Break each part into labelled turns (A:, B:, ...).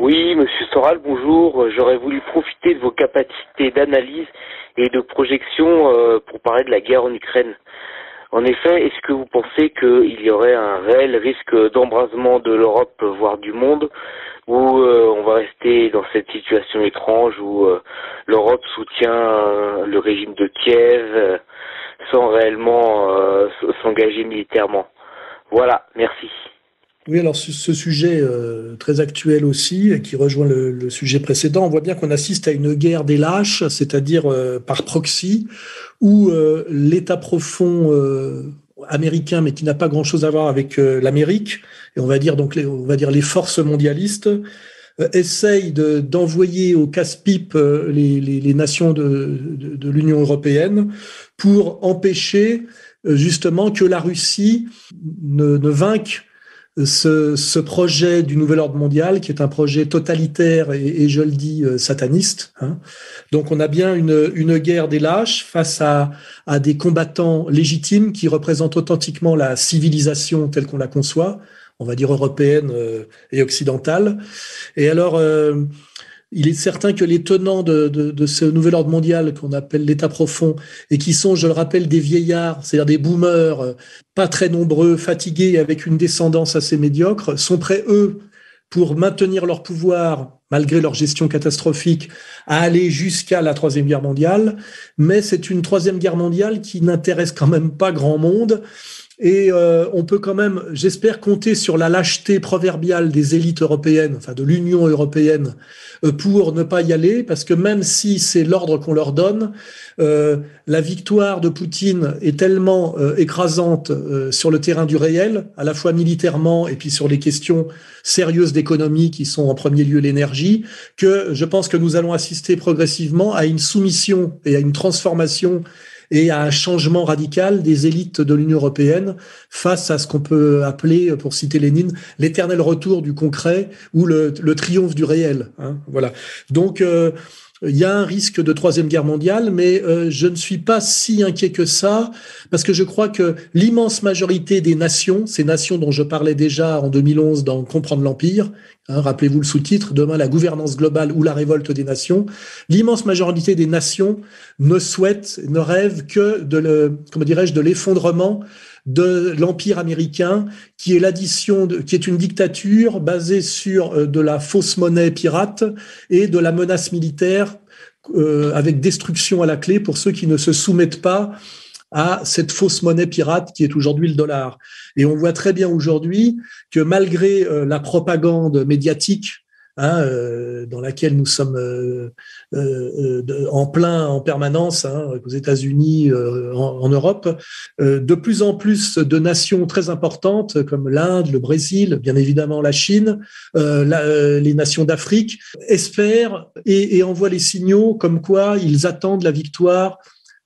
A: Oui, Monsieur Soral, bonjour. J'aurais voulu profiter de vos capacités d'analyse et de projection pour parler de la guerre en Ukraine. En effet, est-ce que vous pensez qu'il y aurait un réel risque d'embrasement de l'Europe, voire du monde, où on va rester dans cette situation étrange où l'Europe soutient le régime de Kiev sans réellement s'engager militairement? Voilà, merci.
B: Oui, alors ce sujet très actuel aussi, et qui rejoint le sujet précédent, on voit bien qu'on assiste à une guerre des lâches, c'est-à-dire par proxy, où l'État profond américain, mais qui n'a pas grand-chose à voir avec l'Amérique, et on va dire donc les forces mondialistes, essayent d'envoyer au casse-pipe les nations de l'Union européenne pour empêcher justement que la Russie ne vainque ce projet du nouvel ordre mondial, qui est un projet totalitaire et je le dis, sataniste. Hein. Donc on a bien une guerre des lâches face à des combattants légitimes qui représentent authentiquement la civilisation telle qu'on la conçoit, on va dire européenne et occidentale. Et alors, il est certain que les tenants de ce nouvel ordre mondial qu'on appelle l'État profond, et qui sont, je le rappelle, des vieillards, c'est-à-dire des boomers, pas très nombreux, fatigués, avec une descendance assez médiocre, sont prêts, eux, pour maintenir leur pouvoir, malgré leur gestion catastrophique, à aller jusqu'à la Troisième Guerre mondiale. Mais c'est une Troisième Guerre mondiale qui n'intéresse quand même pas grand monde. Et on peut quand même, j'espère, compter sur la lâcheté proverbiale des élites européennes, enfin de l'Union européenne, pour ne pas y aller, parce que même si c'est l'ordre qu'on leur donne, la victoire de Poutine est tellement écrasante sur le terrain du réel, à la fois militairement et puis sur les questions sérieuses d'économie qui sont en premier lieu l'énergie, que je pense que nous allons assister progressivement à une soumission et à une transformation et à un changement radical des élites de l'Union européenne face à ce qu'on peut appeler, pour citer Lénine, l'éternel retour du concret ou le triomphe du réel. Hein, voilà. Donc, il y a un risque de Troisième Guerre mondiale, mais je ne suis pas si inquiet que ça, parce que je crois que l'immense majorité des nations, ces nations dont je parlais déjà en 2011 dans Comprendre l'Empire, hein, rappelez-vous le sous-titre, demain la gouvernance globale ou la révolte des nations, l'immense majorité des nations ne souhaitent, ne rêvent que de l'effondrement de l'empire américain, qui est qui est une dictature basée sur de la fausse monnaie pirate et de la menace militaire avec destruction à la clé pour ceux qui ne se soumettent pas à cette fausse monnaie pirate qui est aujourd'hui le dollar. Et on voit très bien aujourd'hui que malgré la propagande médiatique, hein, dans laquelle nous sommes en permanence, hein, aux États-Unis, en Europe, de plus en plus de nations très importantes comme l'Inde, le Brésil, bien évidemment la Chine, les nations d'Afrique espèrent et envoient les signaux comme quoi ils attendent la victoire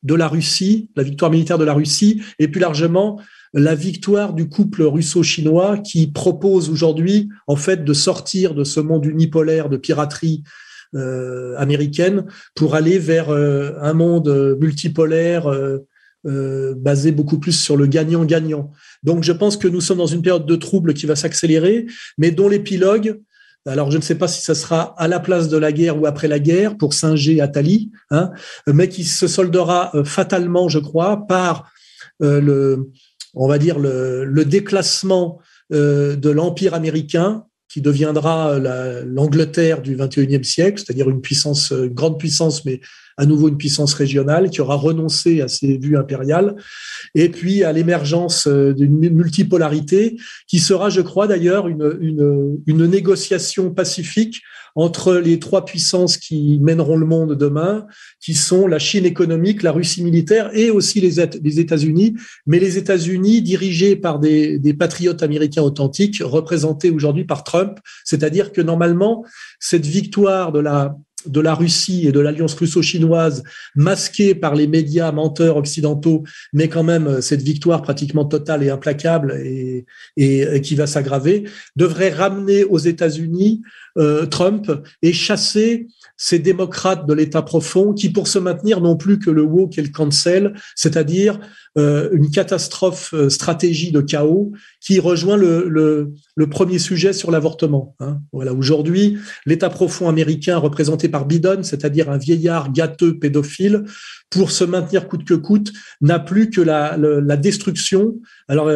B: de la Russie, la victoire militaire de la Russie, et plus largement la victoire du couple russo-chinois qui propose aujourd'hui, en fait, de sortir de ce monde unipolaire de piraterie américaine pour aller vers un monde multipolaire basé beaucoup plus sur le gagnant-gagnant. Donc, je pense que nous sommes dans une période de trouble qui va s'accélérer, mais dont l'épilogue, alors je ne sais pas si ça sera à la place de la guerre ou après la guerre, pour Singer, Attali, hein, mais qui se soldera fatalement, je crois, par on va dire le déclassement de l'empire américain, qui deviendra l'Angleterre du XXIe siècle, c'est-à-dire une grande puissance, mais à nouveau une puissance régionale, qui aura renoncé à ses vues impériales, et puis à l'émergence d'une multipolarité, qui sera, je crois d'ailleurs, une négociation pacifique entre les trois puissances qui mèneront le monde demain, qui sont la Chine économique, la Russie militaire et aussi les États-Unis, mais les États-Unis dirigés par des patriotes américains authentiques, représentés aujourd'hui par Trump, c'est-à-dire que normalement, cette victoire de la Russie et de l'alliance russo-chinoise, masquée par les médias menteurs occidentaux, mais quand même cette victoire pratiquement totale et implacable et qui va s'aggraver, devrait ramener aux États-Unis Trump et chasser ces démocrates de l'État profond qui, pour se maintenir, n'ont plus que le woke et le cancel, c'est-à-dire une catastrophe stratégie de chaos qui rejoint le premier sujet sur l'avortement. Hein. Voilà, aujourd'hui, l'État profond américain représenté par Biden, c'est-à-dire un vieillard gâteux pédophile, pour se maintenir coûte que coûte, n'a plus que la destruction. Alors,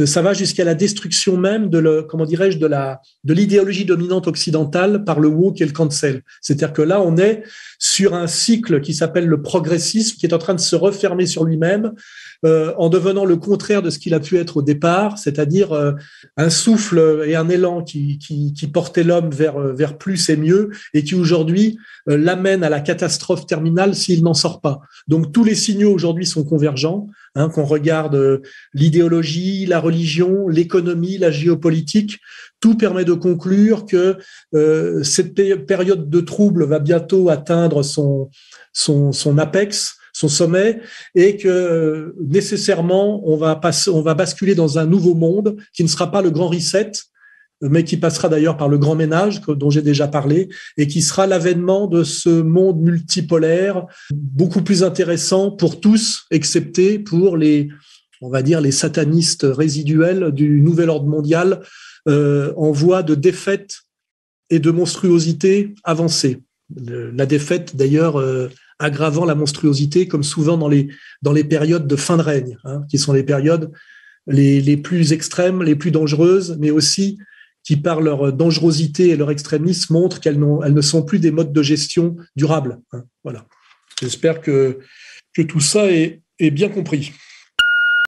B: ça va jusqu'à la destruction même de l'idéologie dominante occidentale par le woke et le cancel. C'est-à-dire que là, on est sur un cycle qui s'appelle le progressisme, qui est en train de se refermer sur lui-même, en devenant le contraire de ce qu'il a pu être au départ, c'est-à-dire un souffle et un élan qui portait l'homme vers plus et mieux, et qui aujourd'hui l'amène à la catastrophe terminale s'il n'en sort pas. Donc tous les signaux aujourd'hui sont convergents, hein, qu'on regarde l'idéologie, la religion, l'économie, la géopolitique, tout permet de conclure que cette période de trouble va bientôt atteindre son apex, son sommet, et que nécessairement on va basculer dans un nouveau monde qui ne sera pas le grand reset, mais qui passera d'ailleurs par le grand ménage dont j'ai déjà parlé, et qui sera l'avènement de ce monde multipolaire beaucoup plus intéressant pour tous, excepté pour les satanistes résiduels du nouvel ordre mondial en voie de défaite et de monstruosité avancée. La défaite d'ailleurs aggravant la monstruosité, comme souvent dans les périodes de fin de règne, hein, qui sont les périodes les plus extrêmes, les plus dangereuses, mais aussi qui, par leur dangerosité et leur extrémisme, montrent qu'elles ne sont plus des modes de gestion durables. Hein, voilà. J'espère que tout ça est bien compris.